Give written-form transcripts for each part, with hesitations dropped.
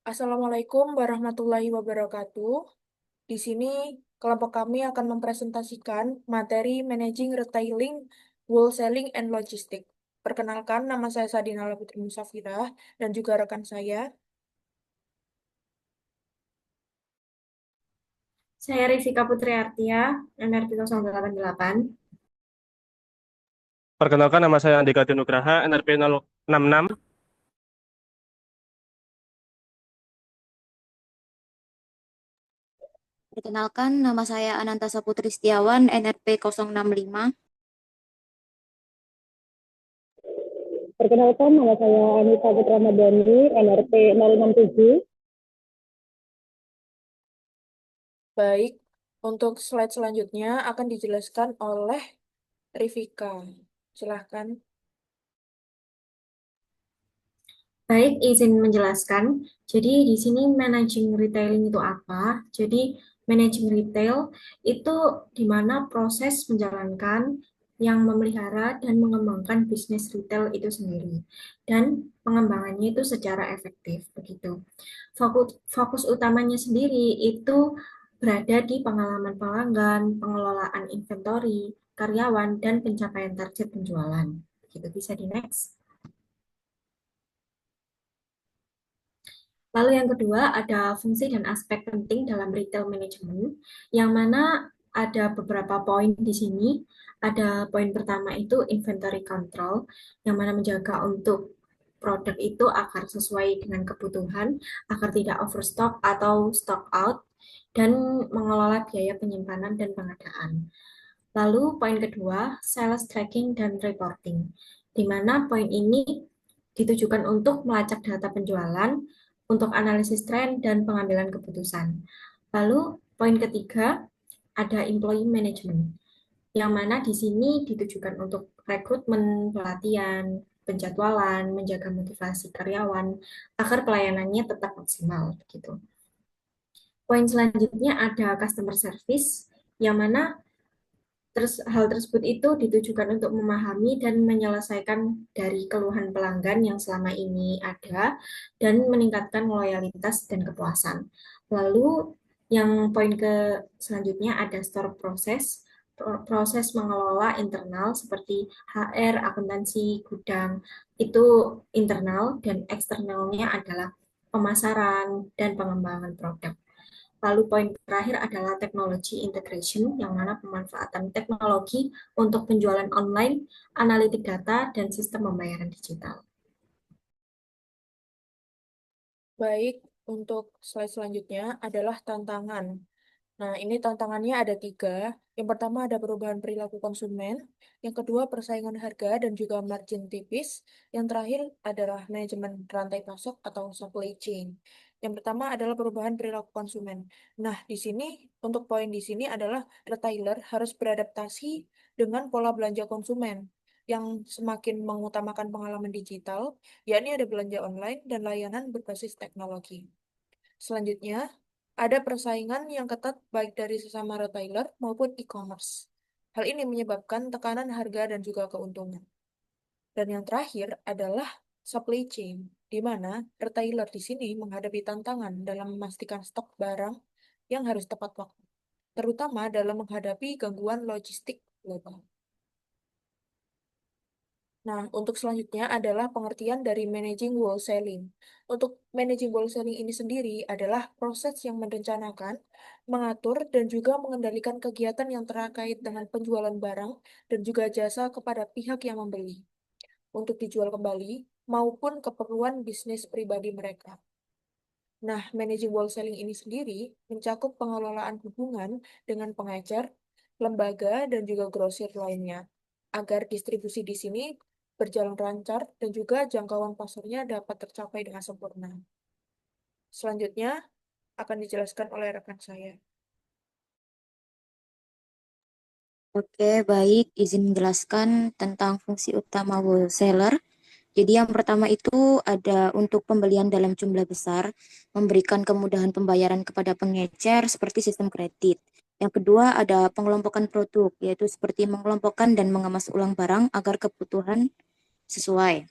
Assalamualaikum warahmatullahi wabarakatuh. Di sini kelompok kami akan mempresentasikan materi Managing Retailing, Wholesaling, and Logistics. Perkenalkan, nama saya Sadina Putri Musafirah dan juga rekan saya. Saya Rifika Putri Artia, NRP 088. Perkenalkan nama saya Andika Nugraha, NRP 066. Perkenalkan, nama saya Anantasa Putri Setiawan, NRP 065. Perkenalkan, nama saya Anissa Putra Madani, NRP 067. Baik, untuk slide selanjutnya akan dijelaskan oleh Rifika. Silahkan. Baik, izin menjelaskan. Jadi di sini managing retailing itu apa? Jadi managing retail itu di mana proses menjalankan yang memelihara dan mengembangkan bisnis retail itu sendiri. Dan pengembangannya itu secara efektif begitu. Fokus utamanya sendiri itu berada di pengalaman pelanggan, pengelolaan inventory, karyawan, dan pencapaian target penjualan. Begitu, bisa di next. Lalu yang kedua ada fungsi dan aspek penting dalam retail management, yang mana ada beberapa poin di sini. Ada poin pertama itu inventory control, yang mana menjaga untuk produk itu agar sesuai dengan kebutuhan, agar tidak overstock atau stock out, dan mengelola biaya penyimpanan dan pengadaan. Lalu poin kedua, sales tracking dan reporting, di mana poin ini ditujukan untuk melacak data penjualan, untuk analisis tren dan pengambilan keputusan. Lalu poin ketiga, ada employee management, yang mana di sini ditujukan untuk rekrutmen, pelatihan, penjadwalan, menjaga motivasi karyawan agar pelayanannya tetap maksimal gitu. Poin selanjutnya ada customer service, yang mana hal tersebut itu ditujukan untuk memahami dan menyelesaikan dari keluhan pelanggan yang selama ini ada dan meningkatkan loyalitas dan kepuasan. Lalu yang poin ke selanjutnya ada store proses, proses mengelola internal seperti HR, akuntansi, gudang, itu internal dan eksternalnya adalah pemasaran dan pengembangan produk. Lalu poin terakhir adalah technology integration, yang mana pemanfaatan teknologi untuk penjualan online, analitik data, dan sistem pembayaran digital. Baik, untuk slide selanjutnya adalah tantangan. Nah, ini tantangannya ada tiga. Yang pertama ada perubahan perilaku konsumen. Yang kedua persaingan harga dan juga margin tipis. Yang terakhir adalah manajemen rantai pasok atau supply chain. Yang pertama adalah perubahan perilaku konsumen. Nah, di sini untuk poin di sini adalah retailer harus beradaptasi dengan pola belanja konsumen yang semakin mengutamakan pengalaman digital, yakni ada belanja online dan layanan berbasis teknologi. Selanjutnya, ada persaingan yang ketat baik dari sesama retailer maupun e-commerce. Hal ini menyebabkan tekanan harga dan juga keuntungan. Dan yang terakhir adalah supply chain, di mana retailer di sini menghadapi tantangan dalam memastikan stok barang yang harus tepat waktu, terutama dalam menghadapi gangguan logistik global. Nah, untuk selanjutnya adalah pengertian dari managing wholesaling. Untuk managing wholesaling ini sendiri adalah proses yang merencanakan, mengatur, dan juga mengendalikan kegiatan yang terkait dengan penjualan barang dan juga jasa kepada pihak yang membeli untuk dijual kembali maupun keperluan bisnis pribadi mereka. Nah, managing wholesaling ini sendiri mencakup pengelolaan hubungan dengan pengecer, lembaga, dan juga grosir lainnya, agar distribusi di sini berjalan lancar dan juga jangkauan pasarnya dapat tercapai dengan sempurna. Selanjutnya akan dijelaskan oleh rekan saya. Oke, baik. Izin menjelaskan tentang fungsi utama wholesaler. Jadi yang pertama itu ada untuk pembelian dalam jumlah besar, memberikan kemudahan pembayaran kepada pengecer seperti sistem kredit. Yang kedua ada pengelompokan produk, yaitu seperti mengelompokkan dan mengemas ulang barang agar kebutuhan sesuai.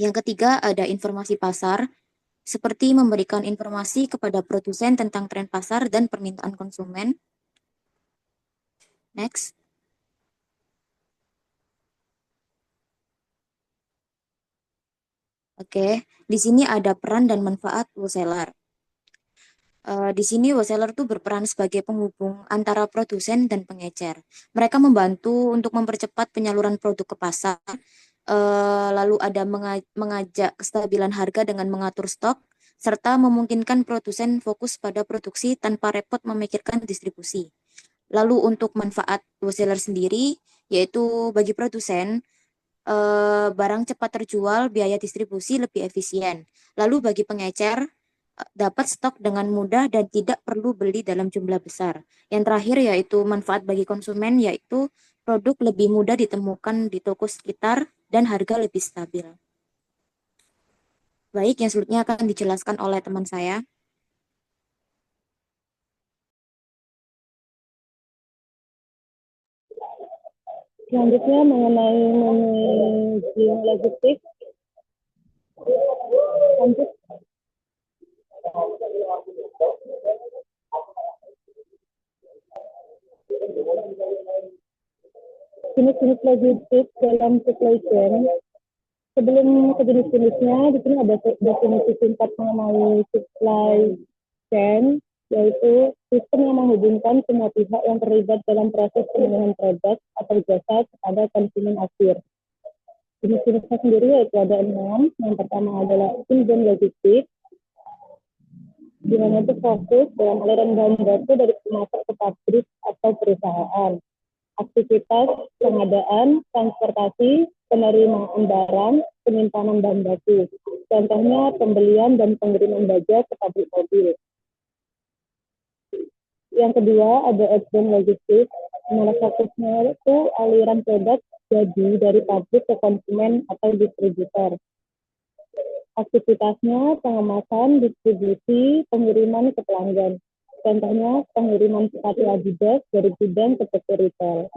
Yang ketiga ada informasi pasar, seperti memberikan informasi kepada produsen tentang tren pasar dan permintaan konsumen. Next. Oke, di sini ada peran dan manfaat wholesaler. Di sini wholesaler tuh berperan sebagai penghubung antara produsen dan pengecer. Mereka membantu untuk mempercepat penyaluran produk ke pasar. Lalu ada mengajak kestabilan harga dengan mengatur stok, serta memungkinkan produsen fokus pada produksi tanpa repot memikirkan distribusi. Lalu untuk manfaat wholesaler sendiri, yaitu bagi produsen, barang cepat terjual, biaya distribusi lebih efisien. Lalu bagi pengecer, dapat stok dengan mudah dan tidak perlu beli dalam jumlah besar. Yang terakhir yaitu manfaat bagi konsumen, yaitu produk lebih mudah ditemukan di toko sekitar dan harga lebih stabil. Baik, yang selanjutnya akan dijelaskan oleh teman saya. Selanjutnya mengenai manajemen logistik. Lanjut. Jenis-jenis logistik dalam supply chain. Sebelum ke jenis-jenisnya, di sini ada definisi singkat mengenai supply chain, yaitu sistem yang menghubungkan semua pihak yang terlibat dalam proses pemenuhan produk atau jasa kepada konsumen akhir. Jenis-jenisnya sendiri yaitu ada 6. Yang pertama adalah inbound logistik, di mana itu fokus dalam aliran bahan baku dari pemasok ke pabrik atau perusahaan. Aktivitas pengadaan, transportasi, penerimaan barang, penyimpanan bahan baku. Contohnya pembelian dan pengiriman baja ke pabrik mobil. Yang kedua ada outbound logistik, mana fokusnya itu aliran produk jadi dari pabrik ke konsumen atau distributor. Aktivitasnya pengemasan, distribusi, pengiriman ke pelanggan. Contohnya pengiriman sepatu Adidas dari gudang ke toko retail.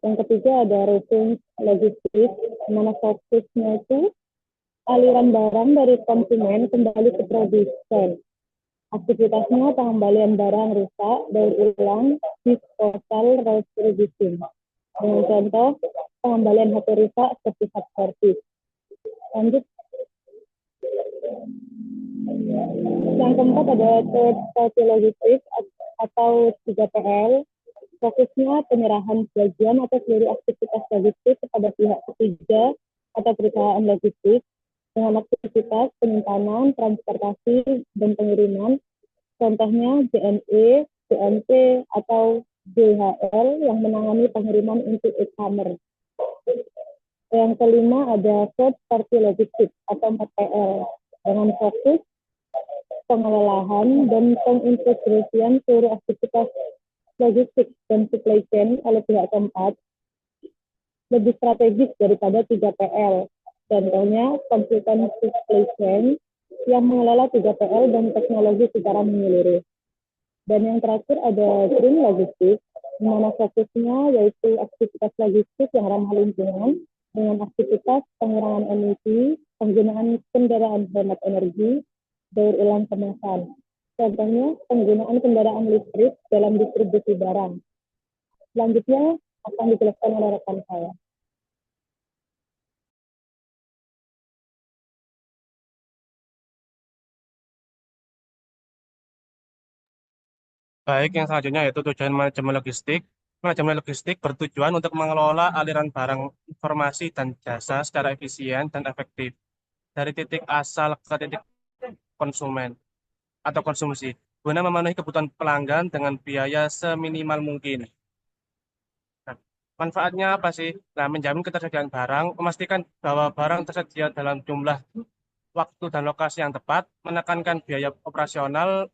Yang ketiga ada routing logistik, mana fokusnya itu aliran barang dari konsumen kembali ke produsen. Aktivitasnya pengembalian barang rusak, daur ulang, disposal, refurbishing. Dengan contoh pengembalian HP rusak seperti hard service. Lanjut. Yang keempat ada third party logistik atau 3PL. Fokusnya penyerahan sebagian atau seluruh aktivitas logistik kepada pihak ketiga atau perusahaan logistik dengan aktivitas penyimpanan, transportasi, dan pengiriman. Contohnya JNE, JNP, atau DHL yang menangani pengiriman untuk e-commerce. Yang kelima ada third party logistik atau 4PL dengan fokus pengelolaan dan pengintegrasian seluruh aktivitas logistik dan supply chain oleh pihak keempat lebih strategis daripada 3PL. Contohnya konsultan supply chain yang mengelola 3PL dan teknologi secara menyeluruh. Dan yang terakhir ada green logistik, di mana fokusnya yaitu aktivitas logistik yang ramah lingkungan dengan aktivitas pengurangan emisi, penggunaan kendaraan hemat energi, daur ulang kemasan. Contohnya penggunaan kendaraan listrik dalam distribusi barang. Selanjutnya akan dijelaskan oleh rekan saya. Baik, yang selanjutnya yaitu tujuan manajemen logistik. Manajemen logistik bertujuan untuk mengelola aliran barang, informasi, dan jasa secara efisien dan efektif dari titik asal ke titik konsumen atau konsumsi, guna memenuhi kebutuhan pelanggan dengan biaya seminimal mungkin. Nah, manfaatnya apa sih? Nah, menjamin ketersediaan barang, memastikan bahwa barang tersedia dalam jumlah, waktu, dan lokasi yang tepat, menekankan biaya operasional,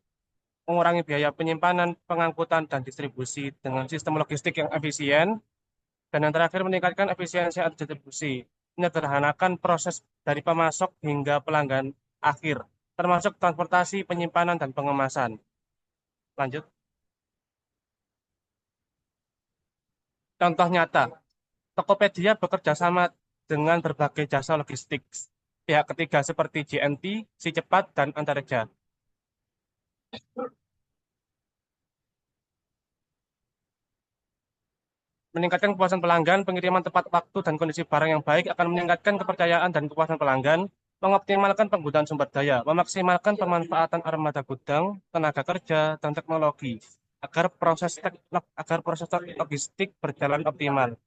mengurangi biaya penyimpanan, pengangkutan, dan distribusi dengan sistem logistik yang efisien, dan yang terakhir meningkatkan efisiensi distribusi, menyederhanakan proses dari pemasok hingga pelanggan akhir, termasuk transportasi, penyimpanan, dan pengemasan. Lanjut. Contoh nyata, Tokopedia bekerja sama dengan berbagai jasa logistik pihak ketiga seperti JNT, Si Cepat, dan Antareja. Meningkatkan kepuasan pelanggan, pengiriman tepat waktu dan kondisi barang yang baik akan meningkatkan kepercayaan dan kepuasan pelanggan, mengoptimalkan penggunaan sumber daya, memaksimalkan pemanfaatan armada gudang, tenaga kerja, dan teknologi, agar proses logistik berjalan optimal,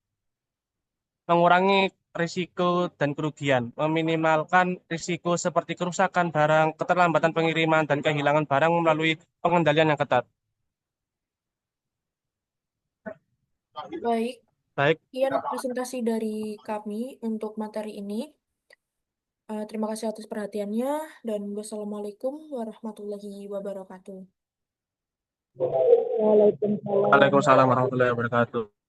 mengurangi risiko dan kerugian, meminimalkan risiko seperti kerusakan barang, keterlambatan pengiriman, dan kehilangan barang melalui pengendalian yang ketat. Baik, Baik, sekian presentasi dari kami untuk materi ini. Terima kasih atas perhatiannya dan wassalamualaikum warahmatullahi wabarakatuh. Waalaikumsalam. Waalaikumsalam warahmatullahi wabarakatuh.